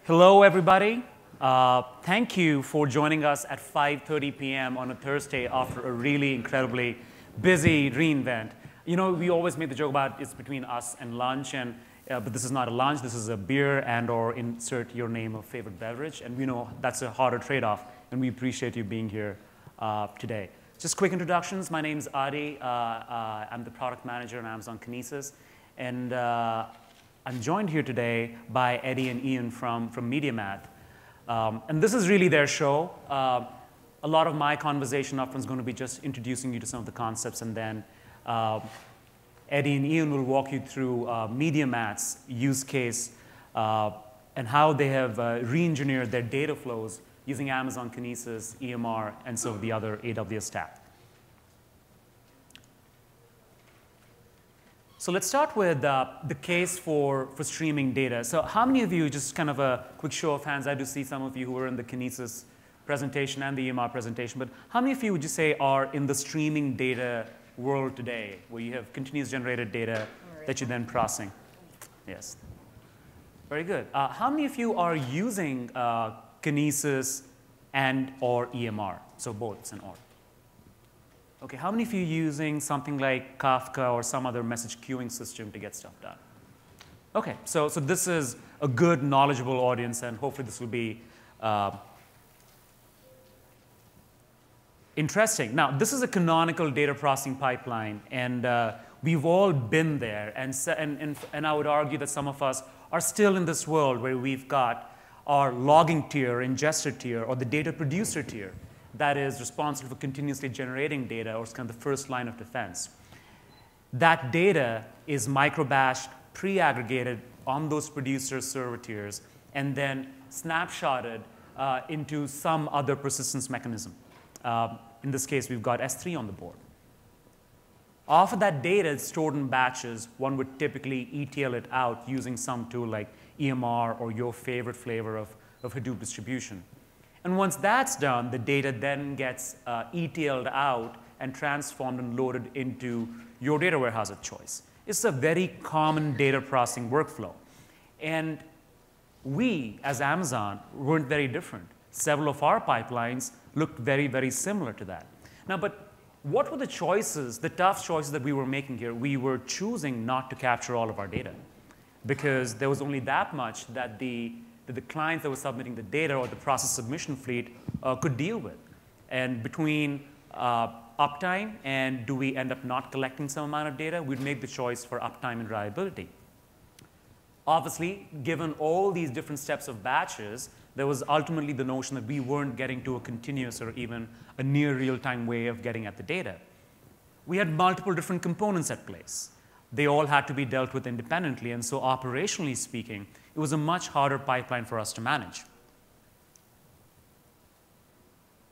Hello, everybody. Thank you for joining us at 5:30 p.m. on a Thursday after a really incredibly busy reInvent. You know, we always make the joke about it's between us and lunch, but this is not a lunch. This is a beer and/or insert your name of favorite beverage. And we know that's a harder trade-off, and we appreciate you being here today. Just quick introductions. My name's Adi. I'm the product manager on Amazon Kinesis, and I'm joined here today by Eddie and Ian from MediaMath. And this is really their show. A lot of my conversation upfront is going to be just introducing you to some of the concepts, and then Eddie and Ian will walk you through MediaMath's use case and how they have re-engineered their data flows using Amazon Kinesis, EMR, and some of the other AWS stack. So let's start with the case for streaming data. So how many of you, just kind of a quick show of hands, I do see some of you who were in the Kinesis presentation and the EMR presentation, but how many of you would you say are in the streaming data world today, where you have continuous generated data that you're then processing? Yes. Very good. How many of you are using Kinesis and/or EMR? So both, it's an or. Okay, how many of you are using something like Kafka or some other message queuing system to get stuff done? Okay, so this is a good, knowledgeable audience, and hopefully this will be interesting. Now, this is a canonical data processing pipeline, and we've all been there. And I would argue that some of us are still in this world where we've got our logging tier, ingester tier, or the data producer tier that is responsible for continuously generating data, or it's kind of the first line of defense. That data is micro-batched, pre-aggregated on those producer server tiers, and then snapshotted into some other persistence mechanism. In this case, we've got S3 on the board. After that data is stored in batches, one would typically ETL it out using some tool like EMR or your favorite flavor of Hadoop distribution. And once that's done, the data then gets ETL'd out and transformed and loaded into your data warehouse of choice. It's a very common data processing workflow. And we, as Amazon, weren't very different. Several of our pipelines looked very, very similar to that. Now, but what were the choices, the tough choices that we were making here? We were choosing not to capture all of our data, because there was only that much that the clients that were submitting the data or the process submission fleet could deal with. And between uptime and do we end up not collecting some amount of data, we'd make the choice for uptime and reliability. Obviously, given all these different steps of batches, there was ultimately the notion that we weren't getting to a continuous or even a near real-time way of getting at the data. We had multiple different components at place. They all had to be dealt with independently, and so operationally speaking, it was a much harder pipeline for us to manage.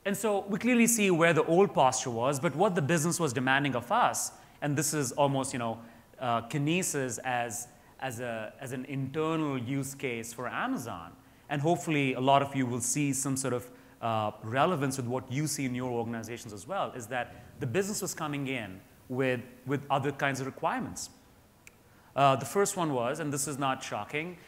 And so we clearly see where the old posture was, but what the business was demanding of us, and this is almost, Kinesis as an internal use case for Amazon, and hopefully a lot of you will see some sort of relevance with what you see in your organizations as well, is that the business was coming in with other kinds of requirements. The first one was, and this is not shocking,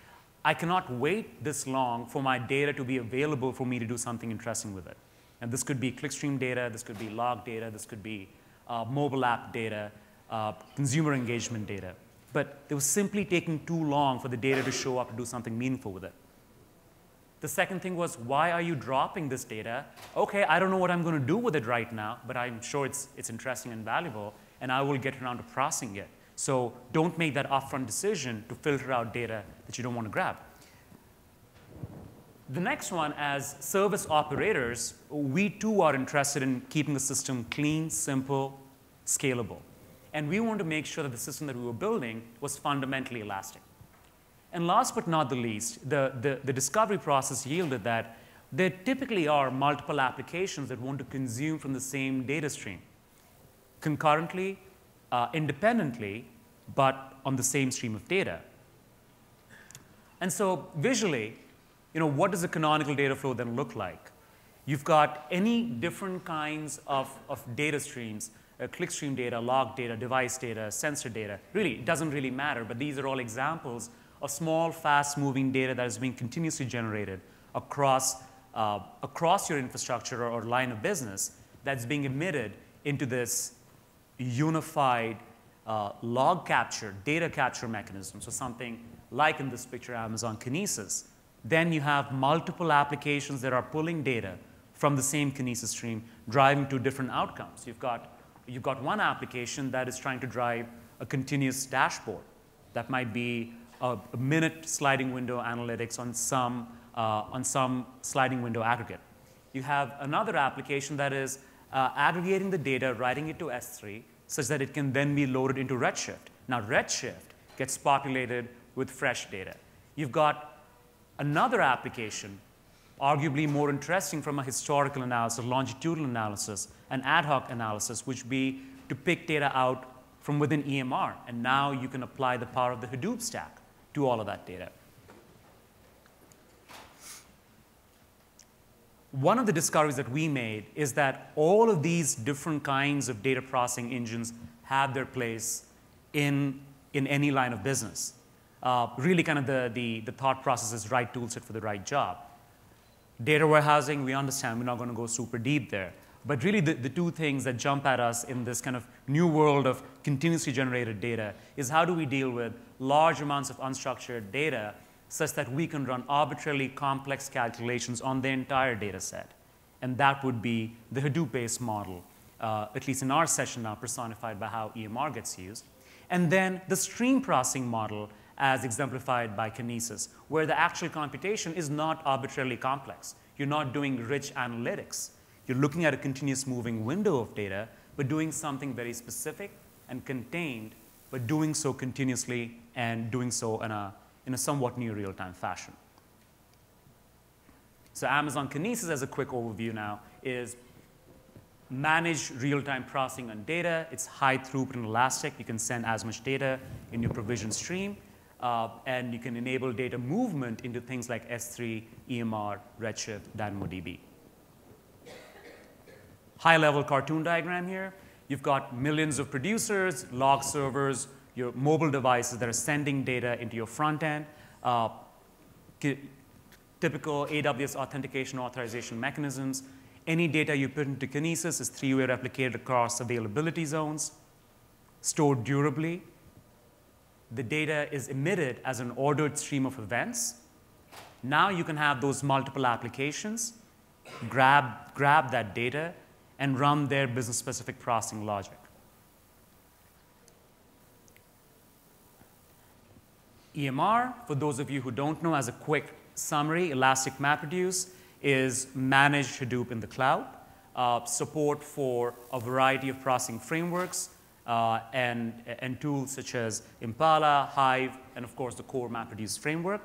I cannot wait this long for my data to be available for me to do something interesting with it. And this could be clickstream data, this could be log data, this could be mobile app data, consumer engagement data. But it was simply taking too long for the data to show up to do something meaningful with it. The second thing was, why are you dropping this data? Okay, I don't know what I'm going to do with it right now, but I'm sure it's interesting and valuable, and I will get around to processing it. So don't make that upfront decision to filter out data that you don't want to grab. The next one, as service operators, we too are interested in keeping the system clean, simple, scalable. And we want to make sure that the system that we were building was fundamentally elastic. And last but not the least, the discovery process yielded that there typically are multiple applications that want to consume from the same data stream, concurrently, independently, but on the same stream of data. And so visually, what does a canonical data flow then look like? You've got any different kinds of data streams, clickstream data, log data, device data, sensor data. Really, it doesn't really matter, but these are all examples of small, fast-moving data that is being continuously generated across your infrastructure or line of business that's being emitted into this unified log capture, data capture mechanism. So something like in this picture, Amazon Kinesis. Then you have multiple applications that are pulling data from the same Kinesis stream, driving to different outcomes. You've got one application that is trying to drive a continuous dashboard. That might be a minute sliding window analytics on some sliding window aggregate. You have another application that is aggregating the data, writing it to S3, such that it can then be loaded into Redshift. Now, Redshift gets populated with fresh data. You've got another application, arguably more interesting from a historical analysis, longitudinal analysis, and ad hoc analysis, which would be to pick data out from within EMR. And now you can apply the power of the Hadoop stack to all of that data. One of the discoveries that we made is that all of these different kinds of data processing engines have their place in any line of business. Really kind of the thought process is right tool set for the right job. Data warehousing, we understand, we're not going to go super deep there. But really the two things that jump at us in this kind of new world of continuously generated data is how do we deal with large amounts of unstructured data such that we can run arbitrarily complex calculations on the entire data set. And that would be the Hadoop-based model, at least in our session now, personified by how EMR gets used. And then the stream processing model as exemplified by Kinesis, where the actual computation is not arbitrarily complex. You're not doing rich analytics. You're looking at a continuous moving window of data, but doing something very specific and contained, but doing so continuously and doing so in a somewhat near real-time fashion. So Amazon Kinesis, as a quick overview now, is managed real-time processing on data. It's high throughput and elastic. You can send as much data in your provision stream. And you can enable data movement into things like S3, EMR, Redshift, DynamoDB. High-level cartoon diagram here. You've got millions of producers, log servers, your mobile devices that are sending data into your front end. Typical AWS authentication authorization mechanisms. Any data you put into Kinesis is three-way replicated across availability zones, stored durably. The data is emitted as an ordered stream of events. Now you can have those multiple applications, grab that data, and run their business-specific processing logic. EMR, for those of you who don't know, as a quick summary, Elastic MapReduce is managed Hadoop in the cloud, support for a variety of processing frameworks, and tools such as Impala, Hive, and of course the core MapReduce framework.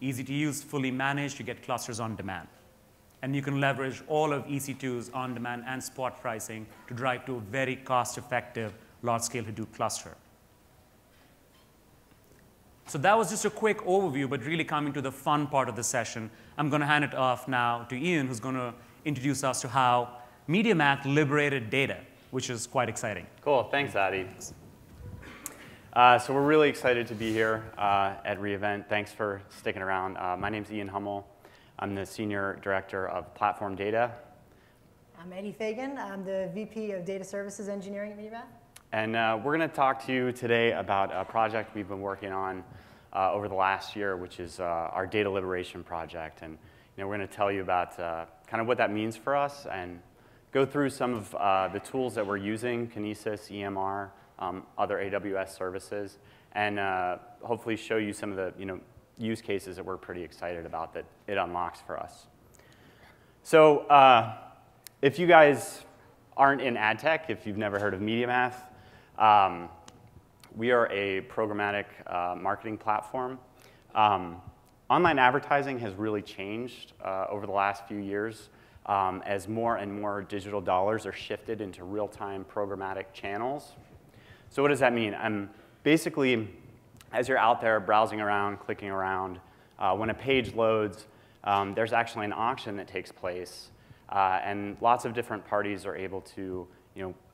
Easy to use, fully managed, you get clusters on demand. And you can leverage all of EC2's on-demand and spot pricing to drive to a very cost-effective large-scale Hadoop cluster. So that was just a quick overview, but really coming to the fun part of the session, I'm going to hand it off now to Ian, who's going to introduce us to how MediaMath liberated data, which is quite exciting. Cool. Thanks, Adi. So we're really excited to be here at re:Invent. Thanks for sticking around. My name's Ian Hummel. I'm the Senior Director of Platform Data. I'm Eddie Fagan. I'm the VP of Data Services Engineering at MediaMath. And we're going to talk to you today about a project we've been working on over the last year, which is our data liberation project. And we're going to tell you about kind of what that means for us and go through some of the tools that we're using, Kinesis, EMR, other AWS services, and hopefully show you some of the use cases that we're pretty excited about that it unlocks for us. So if you guys aren't in ad tech, if you've never heard of MediaMath, we are a programmatic marketing platform. Online advertising has really changed over the last few years as more and more digital dollars are shifted into real-time programmatic channels. So what does that mean? Basically, as you're out there browsing around, clicking around, when a page loads, there's actually an auction that takes place. And lots of different parties are able to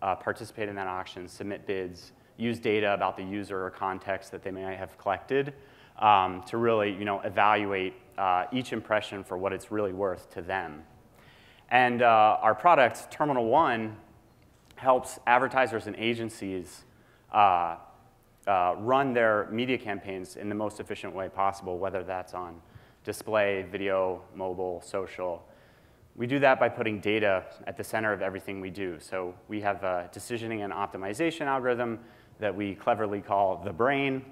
participate in that auction, submit bids, use data about the user or context that they may have collected to really evaluate each impression for what it's really worth to them. And our product, Terminal 1, helps advertisers and agencies run their media campaigns in the most efficient way possible, whether that's on display, video, mobile, social. We do that by putting data at the center of everything we do. So we have a decisioning and optimization algorithm that we cleverly call the brain.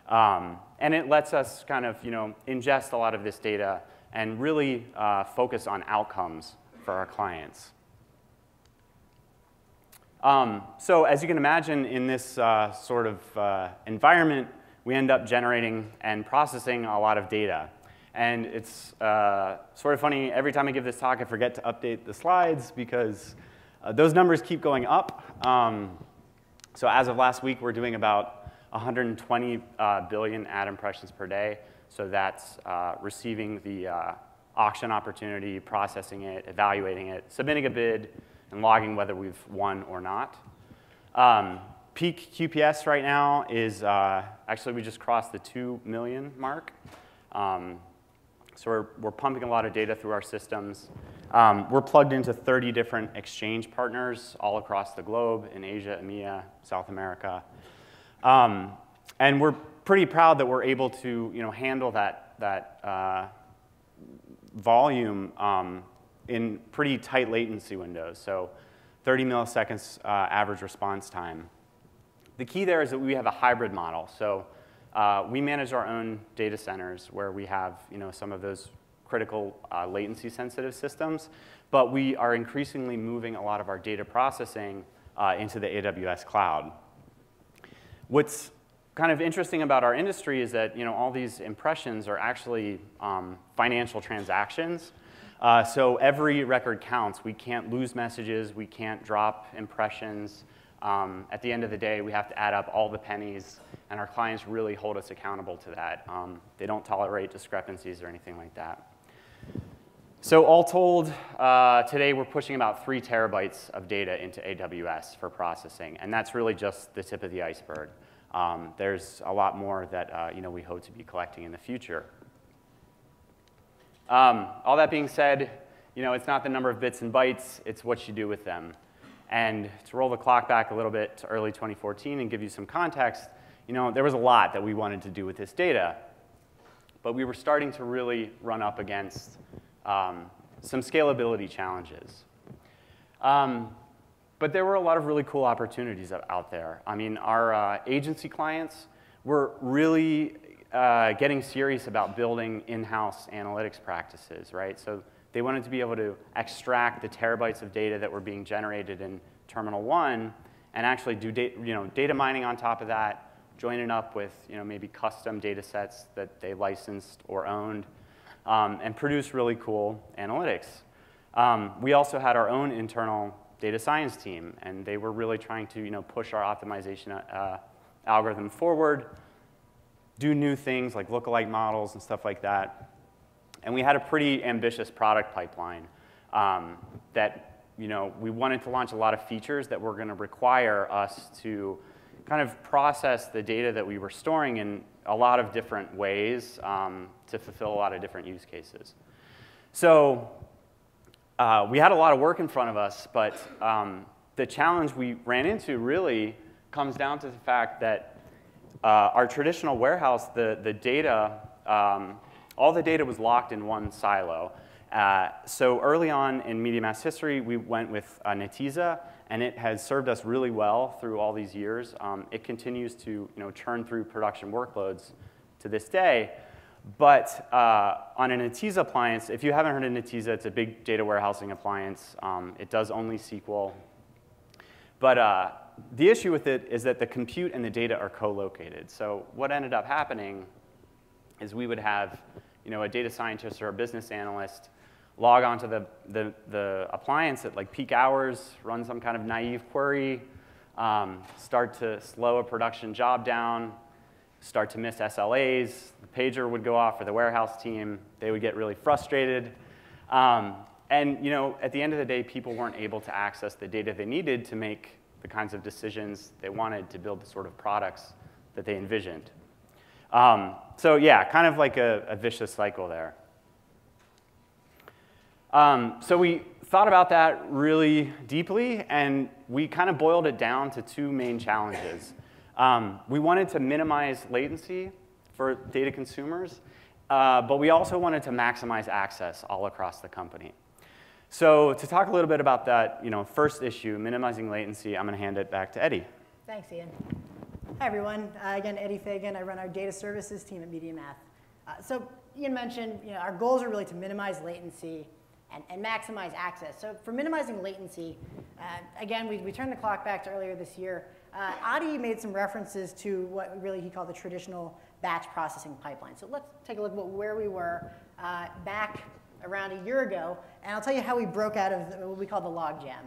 And it lets us kind of ingest a lot of this data and really focus on outcomes for our clients. So as you can imagine, in this sort of environment, we end up generating and processing a lot of data. And it's sort of funny, every time I give this talk, I forget to update the slides because those numbers keep going up. So as of last week, we're doing about 120 billion ad impressions per day. So that's receiving the auction opportunity, processing it, evaluating it, submitting a bid, and logging whether we've won or not. Peak QPS right now is, actually we just crossed the 2 million mark. So we're pumping a lot of data through our systems. We're plugged into 30 different exchange partners all across the globe in Asia, EMEA, South America. And we're pretty proud that we're able to handle that volume in pretty tight latency windows. So 30 milliseconds average response time. The key there is that we have a hybrid model. So we manage our own data centers where we have some of those critical latency sensitive systems, but we are increasingly moving a lot of our data processing into the AWS cloud. What's kind of interesting about our industry is that all these impressions are actually financial transactions. So every record counts. We can't lose messages. We can't drop impressions. At the end of the day, we have to add up all the pennies, and our clients really hold us accountable to that. They don't tolerate discrepancies or anything like that. So all told, today we're pushing about 3 terabytes of data into AWS for processing, and that's really just the tip of the iceberg. There's a lot more that we hope to be collecting in the future. All that being said, it's not the number of bits and bytes, it's what you do with them. And to roll the clock back a little bit to early 2014 and give you some context, there was a lot that we wanted to do with this data. But we were starting to really run up against some scalability challenges. But there were a lot of really cool opportunities out there. I mean, our agency clients were really getting serious about building in-house analytics practices, right? So they wanted to be able to extract the terabytes of data that were being generated in Terminal 1 and actually do data mining on top of that, join it up with maybe custom data sets that they licensed or owned, and produce really cool analytics. We also had our own internal data science team, and they were really trying to push our optimization algorithm forward, do new things like lookalike models and stuff like that. And we had a pretty ambitious product pipeline that we wanted to launch a lot of features that were going to require us to kind of process the data that we were storing in a lot of different ways to fulfill a lot of different use cases. So we had a lot of work in front of us, but the challenge we ran into really comes down to the fact that our traditional warehouse, the data, all the data was locked in one silo. So early on in MediaMath's history, we went with Netezza, and it has served us really well through all these years. It continues to churn through production workloads to this day. But on a Netezza appliance, if you haven't heard of Netezza, it's a big data warehousing appliance. It does only SQL. But the issue with it is that the compute and the data are co-located. So what ended up happening is we would have a data scientist or a business analyst log onto the appliance at like peak hours, run some kind of naive query, start to slow a production job down, start to miss SLAs. The pager would go off for the warehouse team. They would get really frustrated. And at the end of the day, people weren't able to access the data they needed to make the kinds of decisions they wanted to build the sort of products that they envisioned. So yeah, kind of like a vicious cycle there. So we thought about that really deeply, and we kind of boiled it down to two main challenges. We wanted to minimize latency for data consumers, but we also wanted to maximize access all across the company. So to talk a little bit about that first issue, minimizing latency, I'm going to hand it back to Eddie. Thanks, Ian. Hi, everyone. Again, Eddie Fagan. I run our data services team at MediaMath. So Ian mentioned our goals are really to minimize latency and maximize access. So for minimizing latency, again, we turned the clock back to earlier this year. Adi made some references to what really he called the traditional batch processing pipeline. So let's take a look at where we were back around a year ago, and I'll tell you how we broke out of what we call the log jam.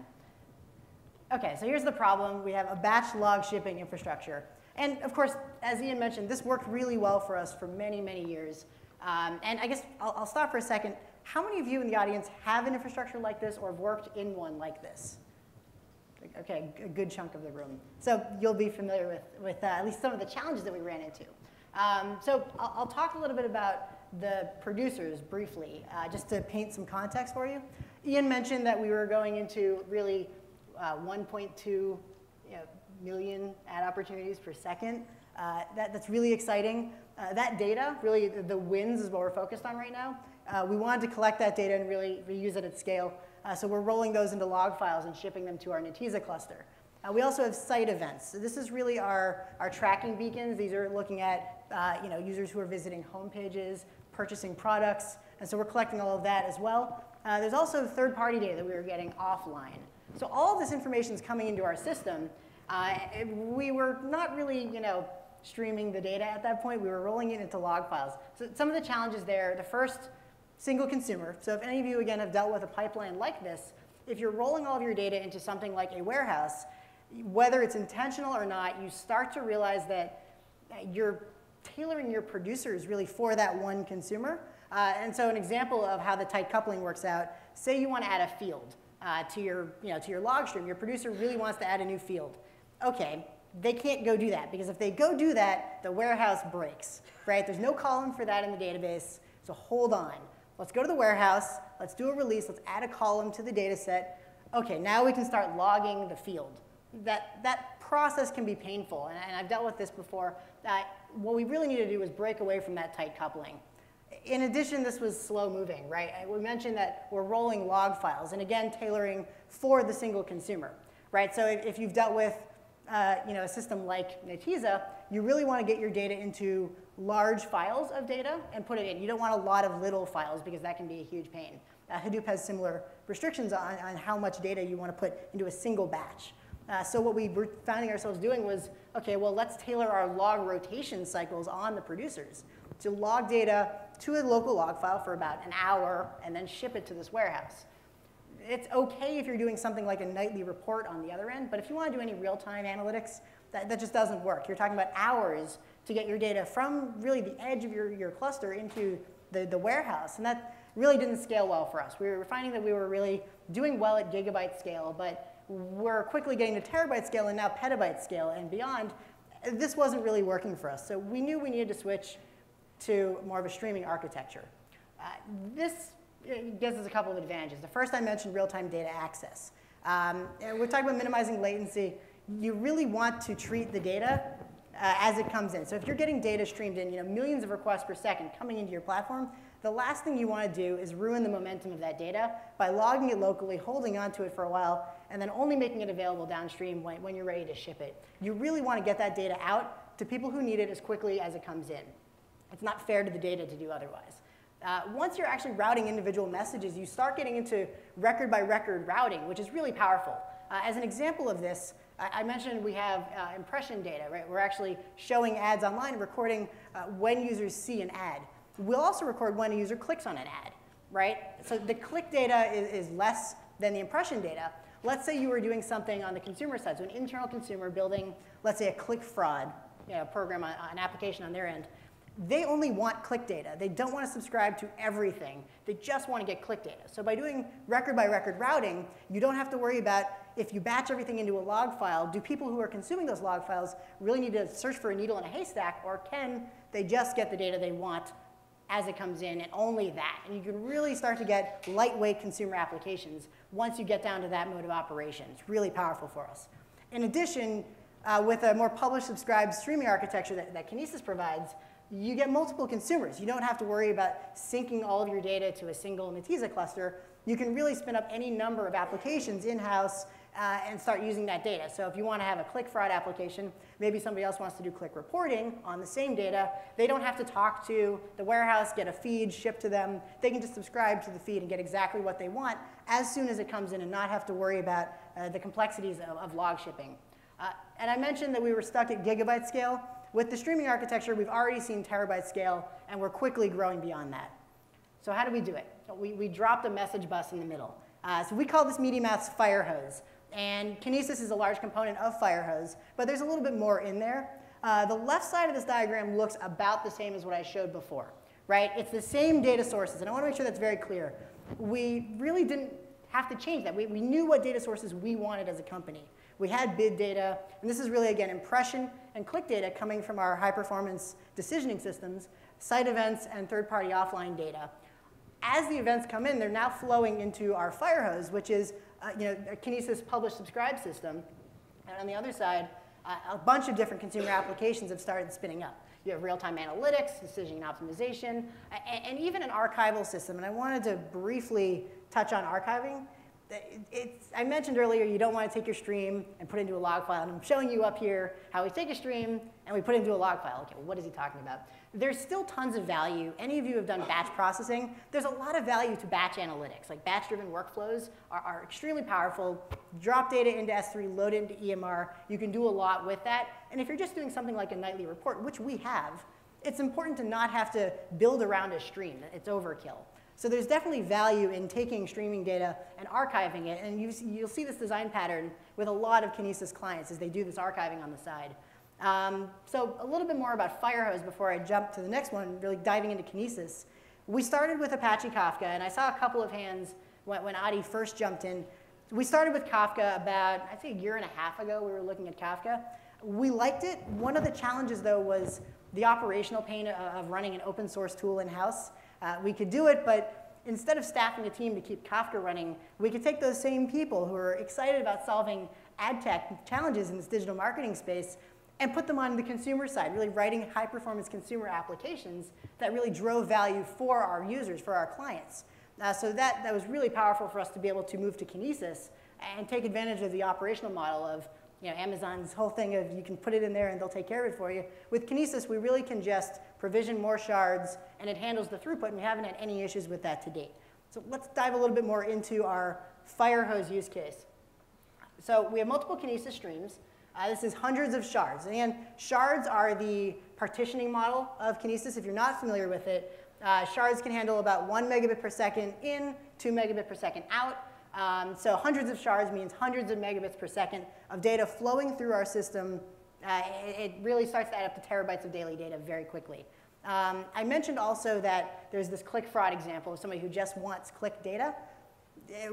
OK, so here's the problem. We have a batch log shipping infrastructure. And of course, as Ian mentioned, this worked really well for us for many, many years. And I guess I'll stop for a second. How many of you in the audience have an infrastructure like this or have worked in one like this? OK, a good chunk of the room. So you'll be familiar with at least some of the challenges that we ran into. So I'll talk a little bit about the producers briefly, just to paint some context for you. Ian mentioned that we were going into really 1.2 million ad opportunities per second. That's really exciting. That data, really the wins is what we're focused on right now. We wanted to collect that data and really reuse it at scale. So we're rolling those into log files and shipping them to our Netezza cluster. We also have site events. So this is really our tracking beacons. These are looking at users who are visiting home pages, purchasing products. And so we're collecting all of that as well. There's also third-party data that we were getting offline. So all of this information is coming into our system. We were not really streaming the data at that point. We were rolling it into log files. So some of the challenges there, the first, single consumer. So if any of you, again, have dealt with a pipeline like this, if you're rolling all of your data into something like a warehouse, whether it's intentional or not, you start to realize that you're tailoring your producers really for that one consumer. And so an example of how the tight coupling works out, say you want to add a field to your log stream. Your producer really wants to add a new field. OK, they can't go do that, because if they go do that, the warehouse breaks. Right? There's no column for that in the database. So hold on. Let's go to the warehouse. Let's do a release. Let's add a column to the data set. OK, now we can start logging the field. That process can be painful. And I've dealt with this before. What we really need to do is break away from that tight coupling. In addition, this was slow moving, right? We mentioned that we're rolling log files, and again, tailoring for the single consumer, right? So if you've dealt with a system like Netezza, you really want to get your data into large files of data and put it in. You don't want a lot of little files, because that can be a huge pain. Hadoop has similar restrictions on how much data you want to put into a single batch. So what we were finding ourselves doing was, OK, well, let's tailor our log rotation cycles on the producers to log data to a local log file for about an hour and then ship it to this warehouse. It's OK if you're doing something like a nightly report on the other end, but if you want to do any real-time analytics, that just doesn't work. You're talking about hours to get your data from really the edge of your cluster into the warehouse, and that really didn't scale well for us. We were finding that we were really doing well at gigabyte scale, but we're quickly getting to terabyte scale and now petabyte scale and beyond. This wasn't really working for us, so we knew we needed to switch to more of a streaming architecture. This gives us a couple of advantages. The first I mentioned, real-time data access. We're talking about minimizing latency. You really want to treat the data as it comes in. So if you're getting data streamed in, millions of requests per second coming into your platform, the last thing you want to do is ruin the momentum of that data by logging it locally, holding onto it for a while, and then only making it available downstream when you're ready to ship it. You really want to get that data out to people who need it as quickly as it comes in. It's not fair to the data to do otherwise. Once you're actually routing individual messages, you start getting into record-by-record routing, which is really powerful. As an example of this, I mentioned we have impression data, right? We're actually showing ads online, recording when users see an ad. We'll also record when a user clicks on an ad, right? So the click data is less than the impression data. Let's say you were doing something on the consumer side, so an internal consumer building, let's say, a click fraud program, an application on their end. They only want click data. They don't want to subscribe to everything. They just want to get click data. So by doing record-by-record routing, you don't have to worry about if you batch everything into a log file, do people who are consuming those log files really need to search for a needle in a haystack, or can they just get the data they want as it comes in and only that? And you can really start to get lightweight consumer applications once you get down to that mode of operation. It's really powerful for us. In addition, with a more publish, subscribe streaming architecture that Kinesis provides, you get multiple consumers. You don't have to worry about syncing all of your data to a single Netezza cluster. You can really spin up any number of applications in-house and start using that data. So if you want to have a click fraud application, maybe somebody else wants to do click reporting on the same data, they don't have to talk to the warehouse, get a feed shipped to them. They can just subscribe to the feed and get exactly what they want as soon as it comes in and not have to worry about the complexities of log shipping. And I mentioned that we were stuck at gigabyte scale. With the streaming architecture, we've already seen terabyte scale, and we're quickly growing beyond that. So how do we do it? We dropped a message bus in the middle. So we call this MediaMath's Firehose. And Kinesis is a large component of Firehose, but there's a little bit more in there. The left side of this diagram looks about the same as what I showed before, right? It's the same data sources, and I want to make sure that's very clear. We really didn't have to change that. We knew what data sources we wanted as a company. We had bid data, and this is really, again, impression and click data coming from our high-performance decisioning systems, site events, and third-party offline data. As the events come in, they're now flowing into our Firehose, which is a Kinesis publish-subscribe system. And on the other side, a bunch of different consumer applications have started spinning up. You have real-time analytics, decisioning optimization, and even an archival system. And I wanted to briefly touch on archiving. I mentioned earlier you don't want to take your stream and put it into a log file. And I'm showing you up here how we take a stream and we put it into a log file. Okay, well, what is he talking about? There's still tons of value. Any of you have done batch processing. There's a lot of value to batch analytics. Like batch-driven workflows are extremely powerful. Drop data into S3, load it into EMR. You can do a lot with that. And if you're just doing something like a nightly report, which we have, it's important to not have to build around a stream. It's overkill. So there's definitely value in taking streaming data and archiving it. And you'll see this design pattern with a lot of Kinesis clients as they do this archiving on the side. So a little bit more about Firehose before I jump to the next one, really diving into Kinesis. We started with Apache Kafka, and I saw a couple of hands when Adi first jumped in. We started with Kafka about, I'd say, a year and a half ago. We were looking at Kafka. We liked it. One of the challenges, though, was the operational pain of running an open source tool in-house. We could do it, but instead of staffing a team to keep Kafka running, we could take those same people who are excited about solving ad tech challenges in this digital marketing space and put them on the consumer side, really writing high-performance consumer applications that really drove value for our users, for our clients. So that was really powerful for us to be able to move to Kinesis and take advantage of the operational model of Amazon's whole thing of you can put it in there and they'll take care of it for you. With Kinesis, we really can just provision more shards, and it handles the throughput, and we haven't had any issues with that to date. So let's dive a little bit more into our Firehose use case. So we have multiple Kinesis streams. This is hundreds of shards. And shards are the partitioning model of Kinesis. If you're not familiar with it, shards can handle about 1 megabit per second in, 2 megabit per second out. So hundreds of shards means hundreds of megabits per second of data flowing through our system. It really starts to add up to terabytes of daily data very quickly. I mentioned also that there's this click fraud example of somebody who just wants click data.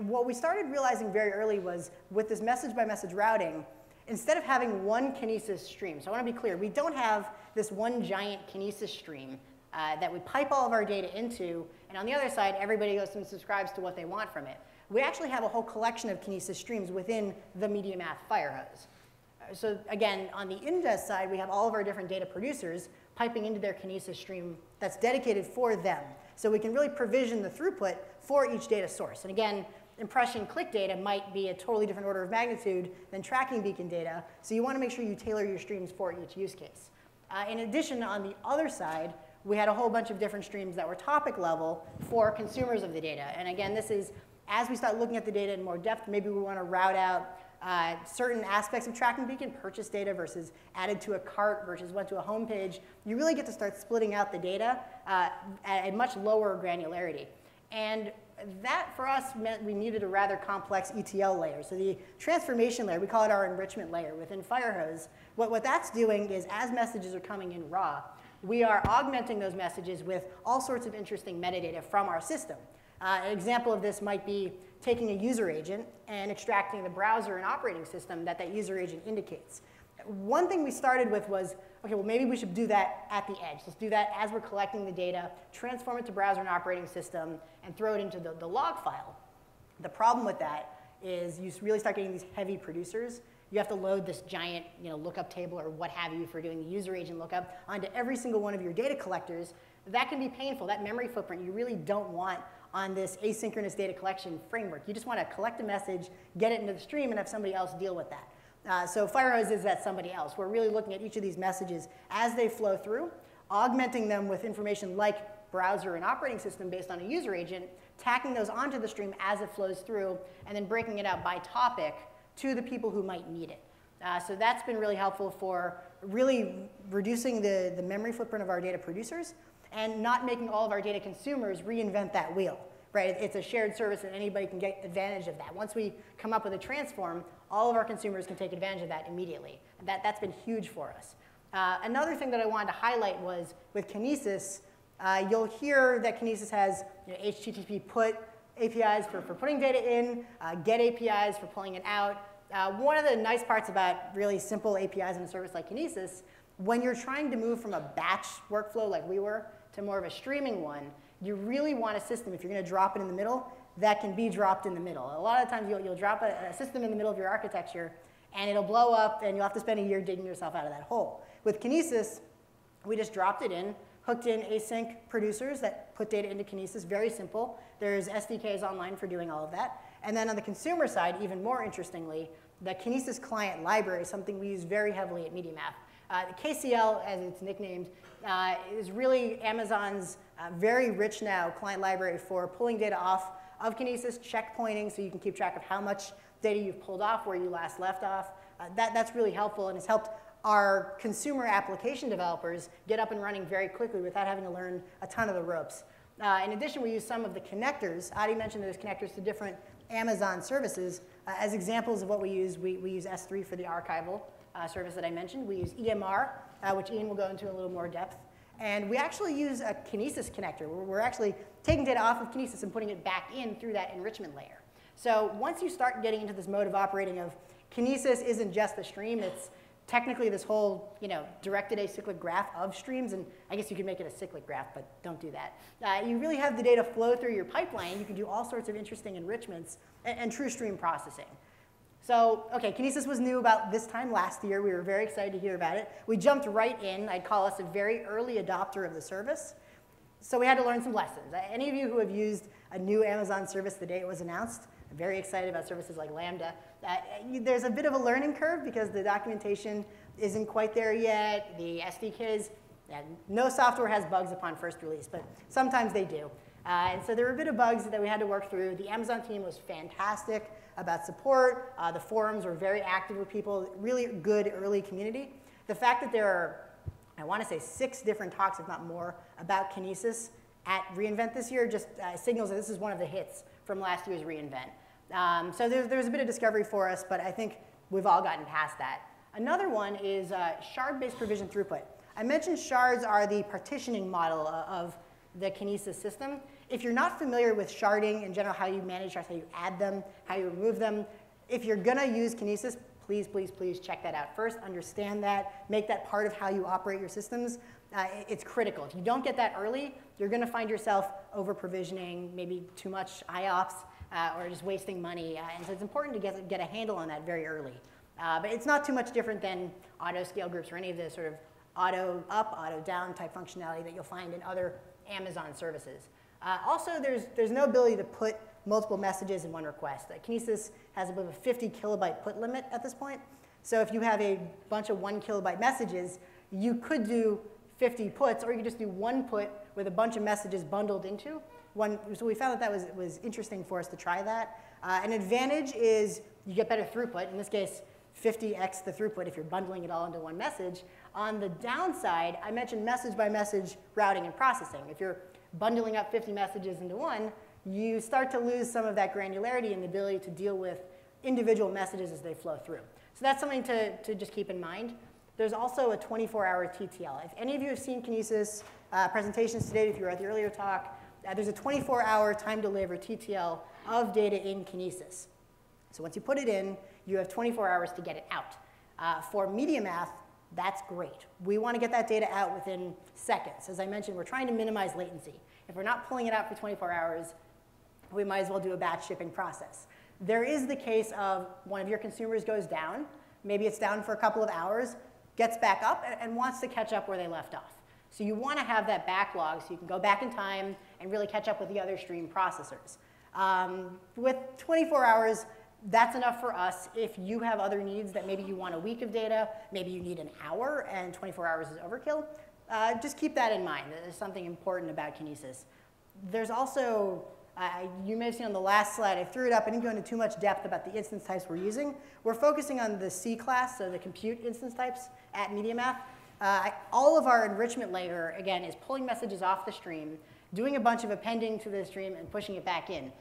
What we started realizing very early was with this message-by-message routing, instead of having one Kinesis stream, so I want to be clear, we don't have this one giant Kinesis stream that we pipe all of our data into, and on the other side, everybody goes and subscribes to what they want from it. We actually have a whole collection of Kinesis streams within the MediaMath Firehose. So again, on the ingest side, we have all of our different data producers piping into their Kinesis stream that's dedicated for them. So we can really provision the throughput for each data source. And again, impression click data might be a totally different order of magnitude than tracking beacon data. So you want to make sure you tailor your streams for each use case. In addition, on the other side, we had a whole bunch of different streams that were topic level for consumers of the data. And again, this is as we start looking at the data in more depth, maybe we want to route out certain aspects of tracking beacon, purchase data versus added to a cart versus went to a home page. You really get to start splitting out the data at a much lower granularity. And that, for us, meant we needed a rather complex ETL layer. So the transformation layer, we call it our enrichment layer within Firehose. What that's doing is as messages are coming in raw, we are augmenting those messages with all sorts of interesting metadata from our system. An example of this might be taking a user agent and extracting the browser and operating system that that user agent indicates. One thing we started with was, okay, well, maybe we should do that at the edge. Let's do that as we're collecting the data, transform it to browser and operating system, and throw it into the log file. The problem with that is you really start getting these heavy producers. You have to load this giant lookup table or what have you for doing the user agent lookup onto every single one of your data collectors. That can be painful. That memory footprint you really don't want on this asynchronous data collection framework. You just want to collect a message, get it into the stream, and have somebody else deal with that. So Firehose is that somebody else. We're really looking at each of these messages as they flow through, augmenting them with information like browser and operating system based on a user agent, tacking those onto the stream as it flows through, and then breaking it out by topic to the people who might need it. So that's been really helpful for really reducing the memory footprint of our data producers and not making all of our data consumers reinvent that wheel. Right? It's a shared service and anybody can get advantage of that. Once we come up with a transform, all of our consumers can take advantage of that immediately. And that's been huge for us. Another thing that I wanted to highlight was with Kinesis, you'll hear that Kinesis has HTTP put APIs for putting data in, get APIs for pulling it out. One of the nice parts about really simple APIs in a service like Kinesis, when you're trying to move from a batch workflow like we were to more of a streaming one, you really want a system, if you're going to drop it in the middle, that can be dropped in the middle. A lot of times you'll drop a system in the middle of your architecture, and it'll blow up, and you'll have to spend a year digging yourself out of that hole. With Kinesis, we just dropped it in, hooked in async producers that put data into Kinesis, very simple. There's SDKs online for doing all of that. And then on the consumer side, even more interestingly, the Kinesis client library is something we use very heavily at MediaMath. KCL, as it's nicknamed, is really Amazon's very rich now client library for pulling data off of Kinesis, checkpointing so you can keep track of how much data you've pulled off where you last left off. That's really helpful and has helped our consumer application developers get up and running very quickly without having to learn a ton of the ropes. In addition, we use some of the connectors. Adi mentioned there's connectors to different Amazon services. As examples of what we use S3 for the archival service that I mentioned. We use EMR, which Ian will go into a little more depth. And we actually use a Kinesis connector. We're actually taking data off of Kinesis and putting it back in through that enrichment layer. So once you start getting into this mode of operating of Kinesis isn't just the stream, it's technically this whole directed acyclic graph of streams, and I guess you could make it a cyclic graph, but don't do that. You really have the data flow through your pipeline. You can do all sorts of interesting enrichments and true stream processing. So, okay, Kinesis was new about this time last year. We were very excited to hear about it. We jumped right in. I'd call us a very early adopter of the service. So we had to learn some lessons. Any of you who have used a new Amazon service the day it was announced, I'm very excited about services like Lambda. There's a bit of a learning curve because the documentation isn't quite there yet. The SDKs, no software has bugs upon first release, but sometimes they do. And so there were a bit of bugs that we had to work through. The Amazon team was fantastic about support. The forums were very active with people, really good early community. The fact that there are, I want to say 6 different talks, if not more, about Kinesis at reInvent this year just signals that this is one of the hits from last year's reInvent. So there's a bit of discovery for us, but I think we've all gotten past that. Another one is shard-based provision throughput. I mentioned shards are the partitioning model of the Kinesis system. If you're not familiar with sharding in general, how you manage shards, how you add them, how you remove them, if you're going to use Kinesis, please, please, please check that out. First, understand that. Make that part of how you operate your systems. It's critical. If you don't get that early, you're going to find yourself over-provisioning, maybe too much IOPS, or just wasting money. And so it's important to get a handle on that very early. But it's not too much different than auto-scale groups or any of the sort of auto-up, auto-down type functionality that you'll find in other Amazon services. Also, there's no ability to put multiple messages in one request. Kinesis has above a 50 kilobyte put limit at this point. So if you have a bunch of 1 kilobyte messages, you could do 50 puts, or you could just do 1 put with a bunch of messages bundled into one. So we found that was interesting for us to try that. An advantage is you get better throughput. In this case, 50x the throughput if you're bundling it all into one message. On the downside, I mentioned message by message routing and processing. If you're bundling up 50 messages into one, you start to lose some of that granularity and the ability to deal with individual messages as they flow through. So that's something to just keep in mind. There's also a 24-hour TTL. If any of you have seen Kinesis presentations today, if you were at the earlier talk, there's a 24-hour time delay or TTL of data in Kinesis. So once you put it in, you have 24 hours to get it out. For MediaMath, that's great. We want to get that data out within seconds. As I mentioned, we're trying to minimize latency. If we're not pulling it out for 24 hours, we might as well do a batch shipping process. There is the case of one of your consumers goes down. Maybe it's down for a couple of hours, gets back up, and wants to catch up where they left off. So you want to have that backlog so you can go back in time and really catch up with the other stream processors. With 24 hours, that's enough for us. If you have other needs that maybe you want a week of data, maybe you need an hour and 24 hours is overkill, just keep that in mind. There's something important about Kinesis. There's also, you may have seen on the last slide, I threw it up. I didn't go into too much depth about the instance types we're using. We're focusing on the C class, so the compute instance types at MediaMath. All of our enrichment layer, again, is pulling messages off the stream, doing a bunch of appending to the stream, and pushing it back in.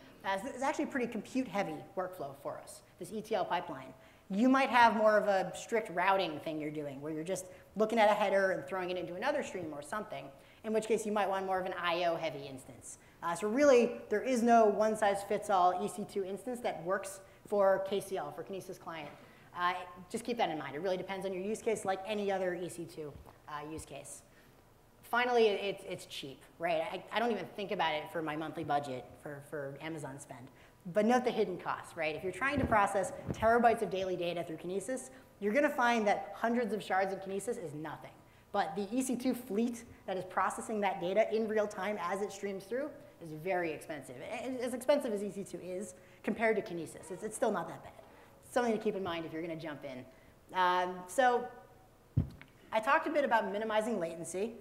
It's actually a pretty compute-heavy workflow for us, this ETL pipeline. You might have more of a strict routing thing you're doing, where you're just looking at a header and throwing it into another stream or something, in which case you might want more of an I/O-heavy instance. So really, there is no one-size-fits-all EC2 instance that works for KCL, for Kinesis Client. Just keep that in mind. It really depends on your use case, like any other EC2 use case. Finally, it's cheap, right? I don't even think about it for my monthly budget for Amazon spend. But note the hidden costs, right? If you're trying to process terabytes of daily data through Kinesis, you're going to find that hundreds of shards in Kinesis is nothing. But the EC2 fleet that is processing that data in real time as it streams through is very expensive. As expensive as EC2 is compared to Kinesis, it's still not that bad. Something to keep in mind if you're going to jump in. So I talked a bit about minimizing latency.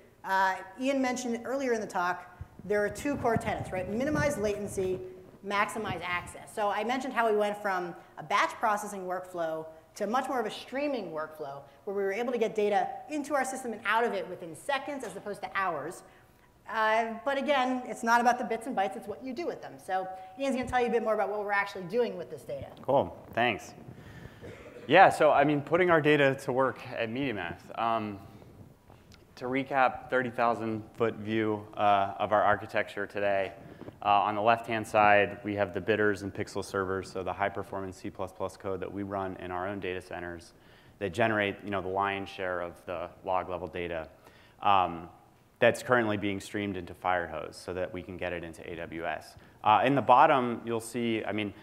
Ian mentioned earlier in the talk, there are two core tenets, right? Minimize latency, maximize access. So I mentioned how we went from a batch processing workflow to much more of a streaming workflow, where we were able to get data into our system and out of it within seconds as opposed to hours. But again, it's not about the bits and bytes, it's what you do with them. So Ian's going to tell you a bit more about what we're actually doing with this data. Cool, thanks. Yeah, so I mean, putting our data to work at MediaMath. To recap, 30,000-foot view of our architecture today. On the left-hand side, we have the bidders and pixel servers, so the high-performance C++ code that we run in our own data centers that generate the lion's share of the log-level data that's currently being streamed into Firehose so that we can get it into AWS. In the bottom, you'll see, I mean,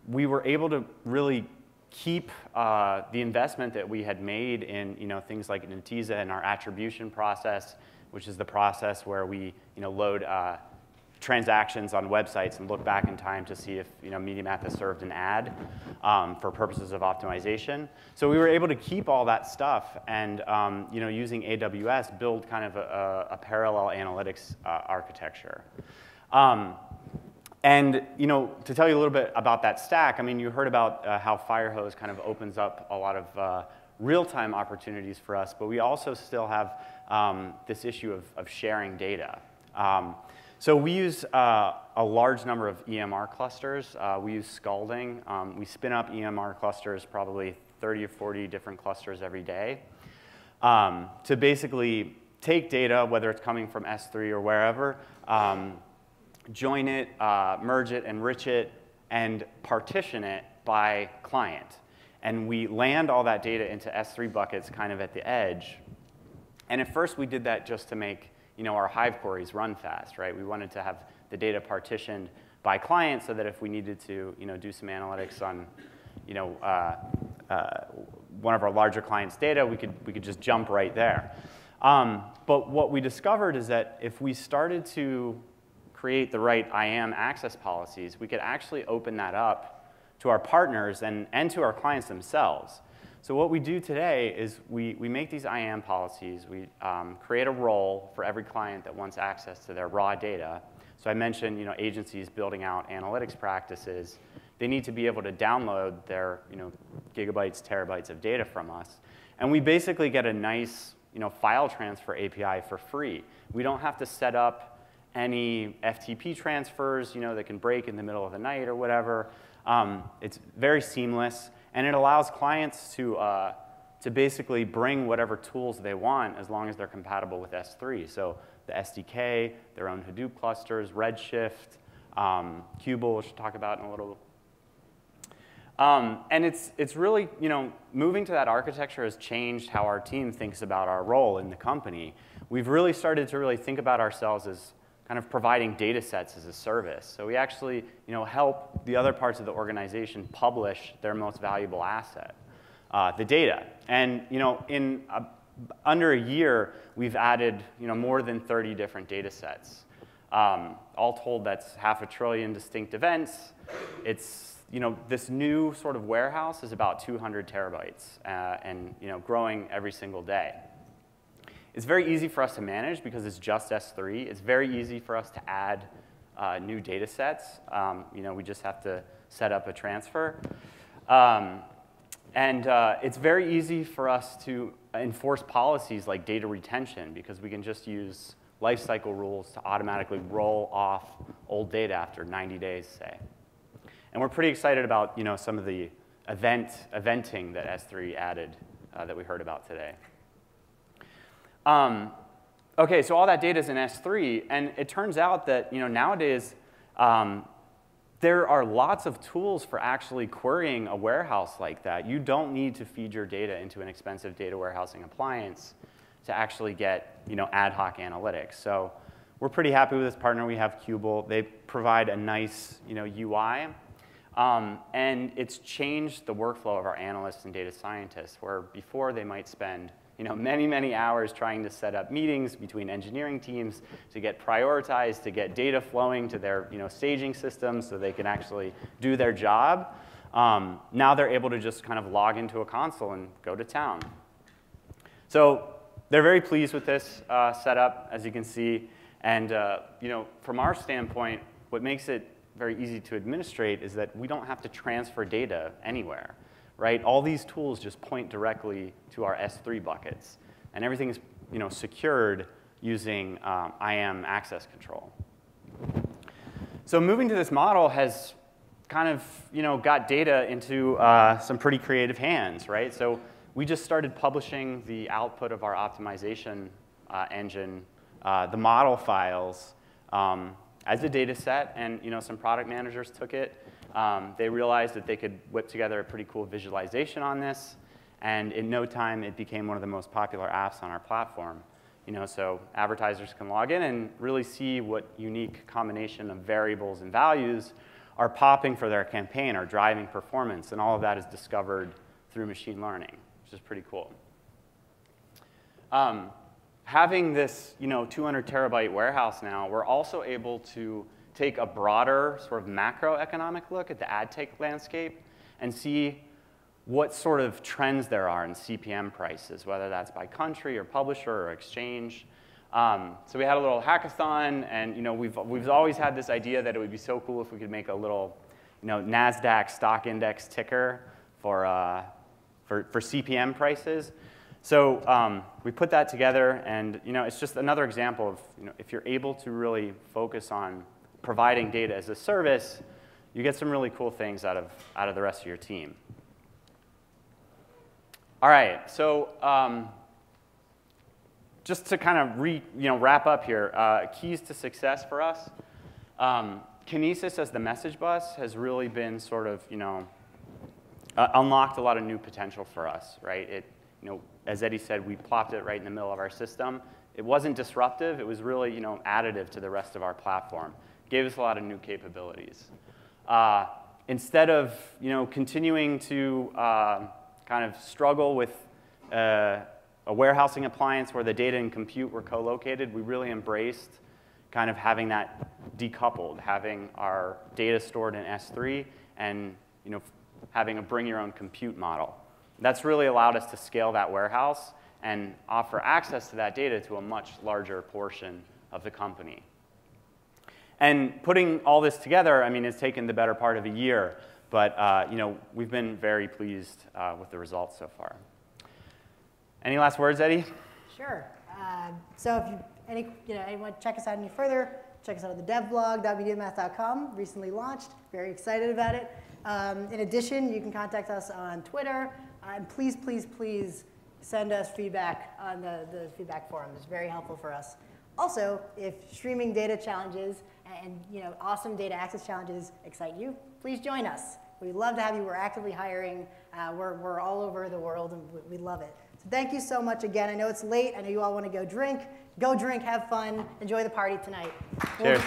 we were able to really keep the investment that we had made in things like Netezza and our attribution process, which is the process where we load transactions on websites and look back in time to see if MediaMath has served an ad for purposes of optimization. So we were able to keep all that stuff and using AWS build kind of a parallel analytics architecture. And to tell you a little bit about that stack, I mean, you heard about how Firehose kind of opens up a lot of real-time opportunities for us, but we also still have this issue of sharing data. So we use a large number of EMR clusters. We use Scalding. We spin up EMR clusters, probably 30 or 40 different clusters every day, to basically take data, whether it's coming from S3 or wherever, join it, merge it, enrich it, and partition it by client. And we land all that data into S3 buckets kind of at the edge. And at first, we did that just to make our Hive queries run fast, right? We wanted to have the data partitioned by client so that if we needed to do some analytics on one of our larger clients' data, we could just jump right there. But what we discovered is that if we started to create the right IAM access policies, we could actually open that up to our partners and to our clients themselves. So what we do today is we make these IAM policies. We create a role for every client that wants access to their raw data. So I mentioned agencies building out analytics practices. They need to be able to download their gigabytes, terabytes of data from us. And we basically get a nice file transfer API for free. We don't have to set up any FTP transfers that can break in the middle of the night or whatever. It's very seamless. And it allows clients to to basically bring whatever tools they want as long as they're compatible with S3. So the SDK, their own Hadoop clusters, Redshift, Kubel, which we'll talk about in a little. And it's really, moving to that architecture has changed how our team thinks about our role in the company. We've really started to really think about ourselves as kind of providing data sets as a service. So we actually, help the other parts of the organization publish their most valuable asset, the data. And, in under a year, we've added, more than 30 different data sets. All told, that's 500 billion distinct events. It's, this new sort of warehouse is about 200 terabytes and, growing every single day. It's very easy for us to manage because it's just S3. It's very easy for us to add new data sets. We just have to set up a transfer. It's very easy for us to enforce policies like data retention because we can just use lifecycle rules to automatically roll off old data after 90 days, say. And we're pretty excited about some of the eventing that S3 added that we heard about today. Okay, so all that data is in S3, and it turns out that nowadays there are lots of tools for actually querying a warehouse like that. You don't need to feed your data into an expensive data warehousing appliance to actually get ad hoc analytics. So we're pretty happy with this partner. We have Kubel. They provide a nice UI. And it's changed the workflow of our analysts and data scientists, where before they might spend many, many hours trying to set up meetings between engineering teams to get prioritized, to get data flowing to their staging systems so they can actually do their job. Now they're able to just kind of log into a console and go to town. So they're very pleased with this setup, as you can see. And from our standpoint, what makes it very easy to administrate is that we don't have to transfer data anywhere, right? All these tools just point directly to our S3 buckets, and everything is secured using IAM access control. So moving to this model has kind of got data into some pretty creative hands, right? So we just started publishing the output of our optimization engine, the model files, as a data set, and some product managers took it. They realized that they could whip together a pretty cool visualization on this, and in no time it became one of the most popular apps on our platform. So advertisers can log in and really see what unique combination of variables and values are popping for their campaign or driving performance, and all of that is discovered through machine learning, which is pretty cool. Having this 200 terabyte warehouse now, we're also able to take a broader sort of macroeconomic look at the ad tech landscape and see what sort of trends there are in CPM prices, whether that's by country or publisher or exchange. So we had a little hackathon, and we've always had this idea that it would be so cool if we could make a little NASDAQ stock index ticker for CPM prices. So we put that together, and it's just another example of if you're able to really focus on providing data as a service, you get some really cool things out of the rest of your team. All right, so just to kind of wrap up here, keys to success for us. Kinesis as the message bus has really been sort of unlocked a lot of new potential for us, right? As Eddie said, we plopped it right in the middle of our system. It wasn't disruptive. It was really additive to the rest of our platform. Gave us a lot of new capabilities. Instead of continuing to kind of struggle with a warehousing appliance where the data and compute were co-located, we really embraced kind of having that decoupled, having our data stored in S3 and having a bring your own compute model. That's really allowed us to scale that warehouse and offer access to that data to a much larger portion of the company. And putting all this together, I mean, it's taken the better part of a year, but we've been very pleased with the results so far. Any last words, Eddie? Sure. So if anyone check us out any further, check us out at the devblog.mediamath.com. Recently launched. Very excited about it. In addition, you can contact us on Twitter. And please, please, please send us feedback on the feedback forum. It's very helpful for us. Also, if streaming data challenges and awesome data access challenges excite you, please join us. We'd love to have you. We're actively hiring. We're all over the world, and we love it. So thank you so much again. I know it's late. I know you all want to go drink. Go drink, have fun, enjoy the party tonight. Cheers.